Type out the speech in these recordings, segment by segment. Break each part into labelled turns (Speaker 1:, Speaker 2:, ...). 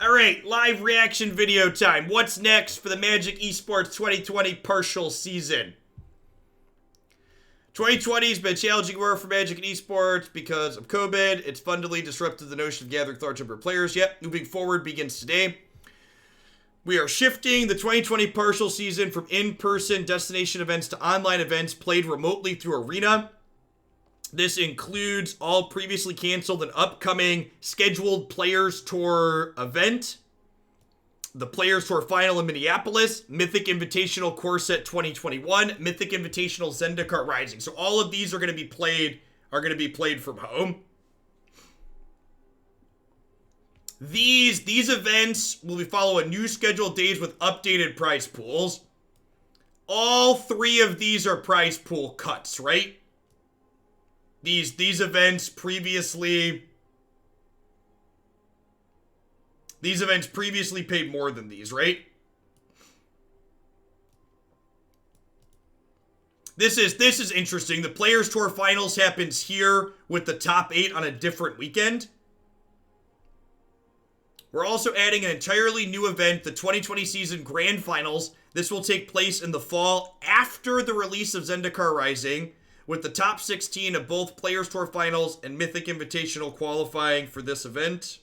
Speaker 1: All right, live reaction video time. What's next for the Magic Esports 2020 partial season? 2020 has been a challenging year for Magic and Esports because of COVID. It's fundamentally disrupted the notion of gathering large number of players. Yet, moving forward begins today. We are shifting the 2020 partial season from in-person destination events to online events played remotely through Arena. This includes all previously canceled and upcoming scheduled Players Tour event, the Players Tour Final in Minneapolis, Mythic Invitational Core Set 2021, Mythic Invitational Zendikar Rising. So all of these are going to be played from home. These events will be following new scheduled days with updated prize pools. All three of these are prize pool cuts, right? These events previously paid more than these, right? This is interesting. The Players Tour Finals happens here with the top 8 on a different weekend. We're also adding an entirely new event, the 2020 season Grand Finals. This will take place in the fall after the release of Zendikar Rising, with the top 16 of both Players Tour Finals and Mythic Invitational qualifying for this event.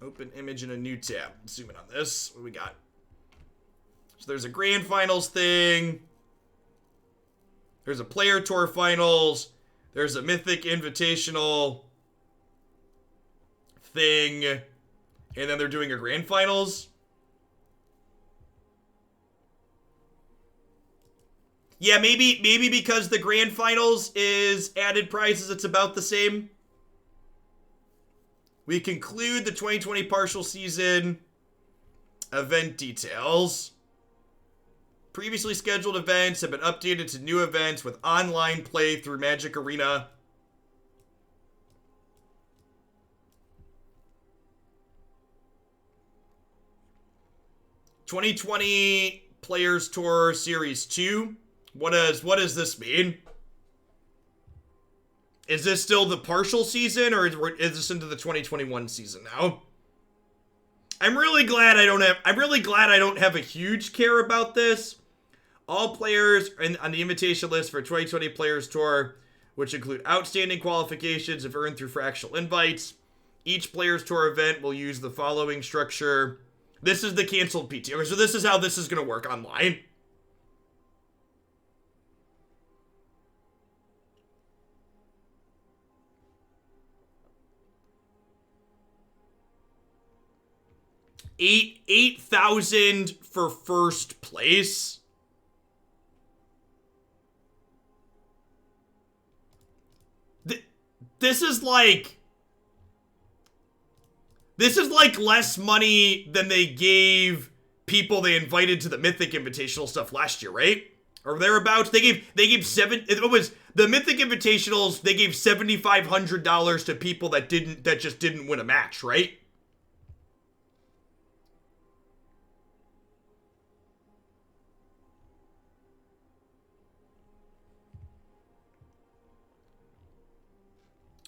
Speaker 1: Open image in a new tab. Zoom in on this. What do we got? So there's a Grand Finals thing. There's a Player Tour Finals. There's a Mythic Invitational thing. And then they're doing a Grand Finals. Yeah, maybe because the Grand Finals is added prizes, it's about the same. We conclude the 2020 partial season event details. Previously scheduled events have been updated to new events with online play through Magic Arena. '20 Players Tour Series 2. What does this mean? Is this still the partial season, or is this into the 2021 season now? I'm really glad I don't have a huge care about this. All players on the invitation list for 2020 Players Tour, which include outstanding qualifications if earned through fractional invites. Each Players Tour event will use the following structure. This is the canceled PT. Okay, so this is how this is going to work online. $8,000 for first place. This is like less money than they gave people they invited to the Mythic Invitational stuff last year, right? Or thereabouts. They gave it was the Mythic Invitationals. They gave $7,500 to people that just didn't win a match, right?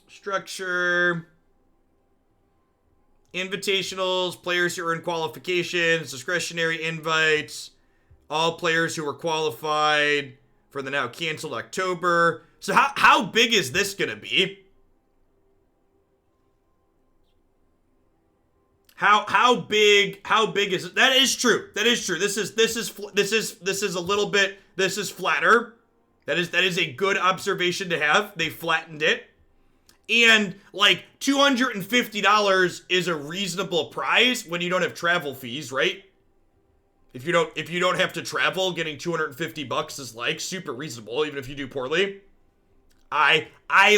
Speaker 1: Structure. Invitationals, players who earn qualifications, discretionary invites, all players who were qualified for the now canceled October. So how big is this gonna be? How big is it? That is true. That is true. This is a little bit, this is flatter. That is a good observation to have. They flattened it. And like $250 is a reasonable price when you don't have travel fees, right? If you don't have to travel, getting $250 is like super reasonable, even if you do poorly. I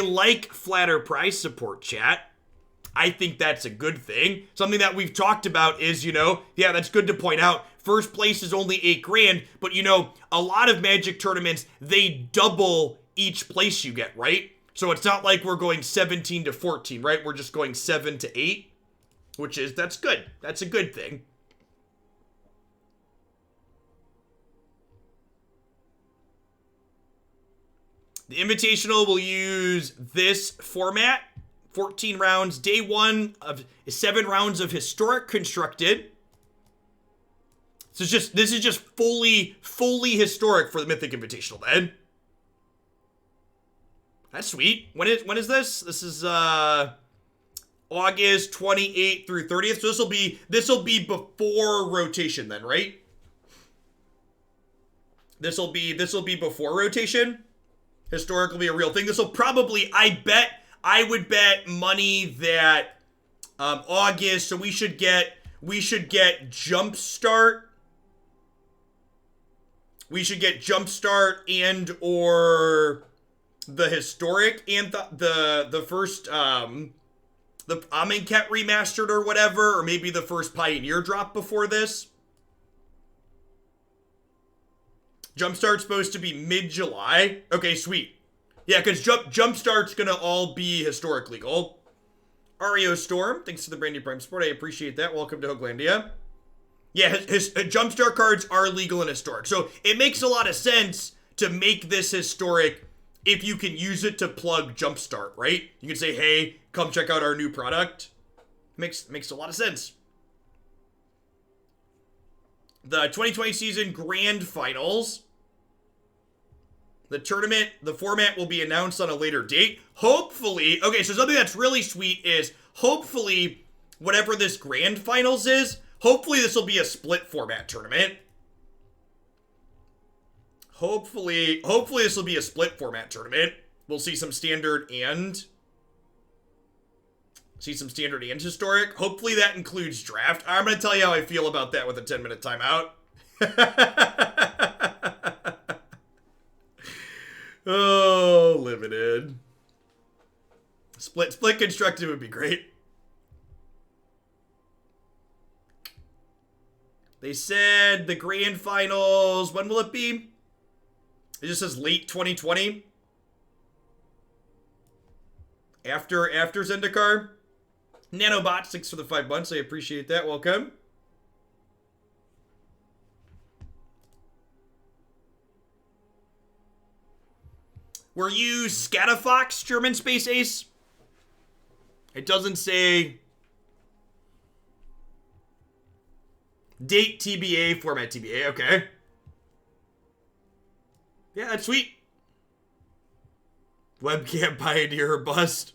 Speaker 1: like flatter price support, chat. I think that's a good thing. Something that we've talked about is, yeah, that's good to point out. First place is only $8,000, but a lot of Magic tournaments, they double each place you get, right? So it's not like we're going 17 to 14, right? We're just going 7 to 8, that's good. That's a good thing. The Invitational will use this format. 14 rounds. Day 1 of 7 rounds of Historic constructed. So this is just fully Historic for the Mythic Invitational then. That's sweet. When is this? This is August 28th through 30th. So this will be before rotation then, right? This will be before rotation. Historic will be a real thing. This will probably, I would bet money that August, so we should get Jumpstart. We should get Jumpstart and or the Historic and the first the Amonkhet remastered or whatever, or maybe the first Pioneer drop before this. Jumpstart's supposed to be mid-July. Okay, sweet. Yeah, because Jumpstart's gonna all be Historic legal. Ario Storm, thanks to the brand new Prime Support. I appreciate that. Welcome to Hoaglandia. Yeah, his Jumpstart cards are legal and Historic. So it makes a lot of sense to make this Historic if you can use it to plug Jumpstart, right? You can say, hey, come check out our new product. Makes a lot of sense. The 2020 season Grand Finals. The tournament, the format will be announced on a later date. Hopefully, okay, so something that's really sweet is hopefully whatever this Grand Finals is, hopefully this will be a split format tournament. Hopefully this will be a split format tournament. We'll see some standard and Historic. Hopefully that includes draft. I'm going to tell you how I feel about that with a 10-minute timeout. Oh, limited. Split constructed would be great. They said the Grand Finals, when will it be? It just says late 2020. After Zendikar. Nanobot, thanks for the 5 months. I appreciate that. Welcome. Were you Scatafox, German Space Ace? It doesn't say date TBA, format TBA. Okay. Yeah, that's sweet. Webcam Pioneer or bust.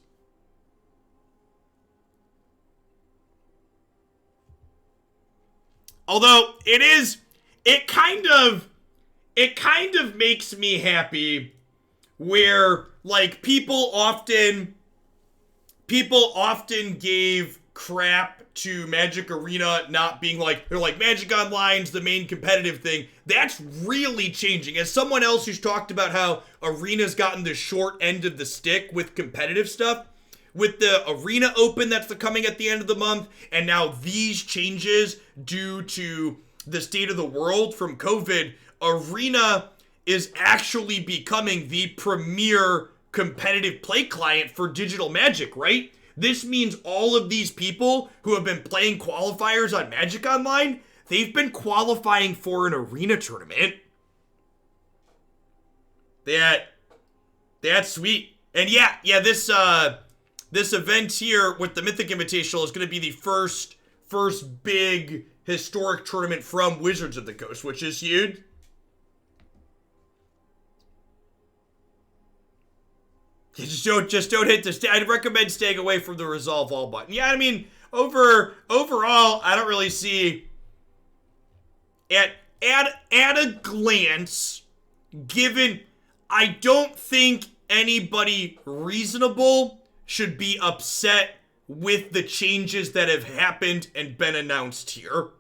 Speaker 1: Although it kind of makes me happy where like people often gave crap to Magic Arena not being like, they're like Magic Online's the main competitive thing. That's really changing. As someone else who's talked about how Arena's gotten the short end of the stick with competitive stuff, with the Arena Open that's coming at the end of the month, and now these changes due to the state of the world from COVID, Arena is actually becoming the premier competitive play client for digital Magic, right? This means all of these people who have been playing qualifiers on Magic Online, they've been qualifying for an Arena tournament. That's sweet. And yeah, this event here with the Mythic Invitational is going to be the first big Historic tournament from Wizards of the Coast, which is huge. Just don't hit the. I'd recommend staying away from the Resolve All button. Yeah, I mean, overall, I don't really see. At a glance, given, I don't think anybody reasonable should be upset with the changes that have happened and been announced here.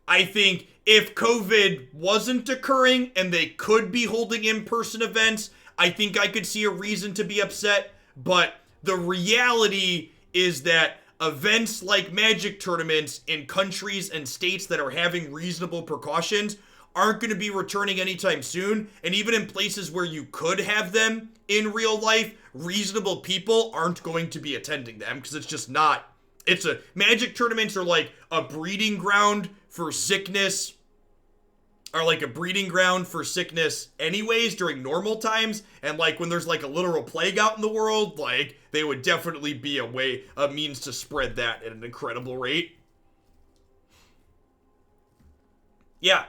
Speaker 1: I think if COVID wasn't occurring and they could be holding in-person events, I think I could see a reason to be upset, but the reality is that events like Magic tournaments in countries and states that are having reasonable precautions aren't going to be returning anytime soon, and even in places where you could have them in real life, reasonable people aren't going to be attending them because it's just not. Magic tournaments are like a breeding ground for sickness are like a breeding ground for sickness anyways during normal times, and like when there's like a literal plague out in the world, like they would definitely be a means to spread that at an incredible rate. Yeah.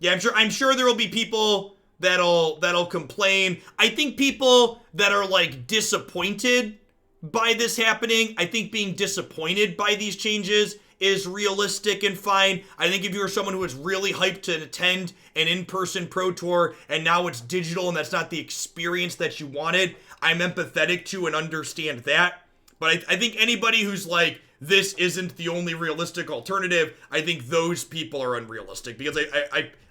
Speaker 1: Yeah, I'm sure there will be people that'll complain. I think people that are like disappointed by this happening, I think being disappointed by these changes is realistic and fine. I think if you were someone who was really hyped to attend an in-person Pro Tour and now it's digital and that's not the experience that you wanted, I'm empathetic to and understand that. But I think anybody who's like, this isn't the only realistic alternative, I think those people are unrealistic, because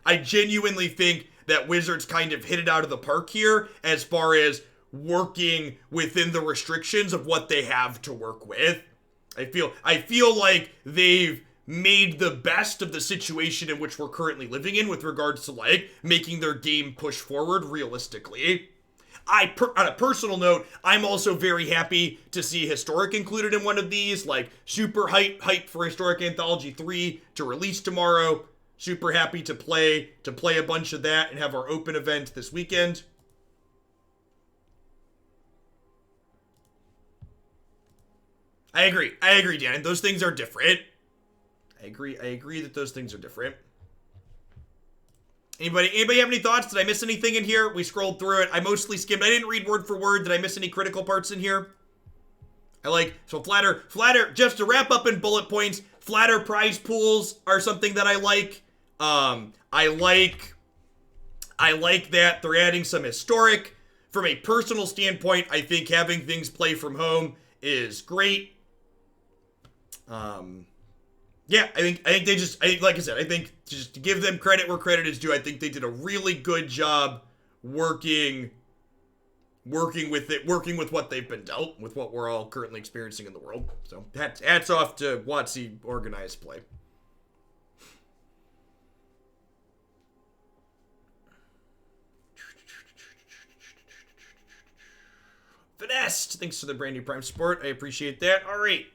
Speaker 1: I genuinely think that Wizards kind of hit it out of the park here as far as working within the restrictions of what they have to work with. I feel like they've made the best of the situation in which we're currently living in with regards to like making their game push forward realistically. On a personal note, I'm also very happy to see Historic included in one of these. Like, super hype for Historic Anthology 3 to release tomorrow. Super happy to play a bunch of that and have our open event this weekend. I agree, Dan. Those things are different. I agree that those things are different. Anybody have any thoughts? Did I miss anything in here? We scrolled through it. I mostly skimmed. I didn't read word for word. Did I miss any critical parts in here? Flatter, just to wrap up in bullet points, flatter prize pools are something that I like. I like that they're adding some Historic. From a personal standpoint, I think having things play from home is great. Yeah, I think they just, like I said, I think just to give them credit where credit is due, I think they did a really good job working with what they've been dealt, with what we're all currently experiencing in the world. So hats off to WotC organized play. Finessed, thanks for the brand new Prime support. I appreciate that. All right.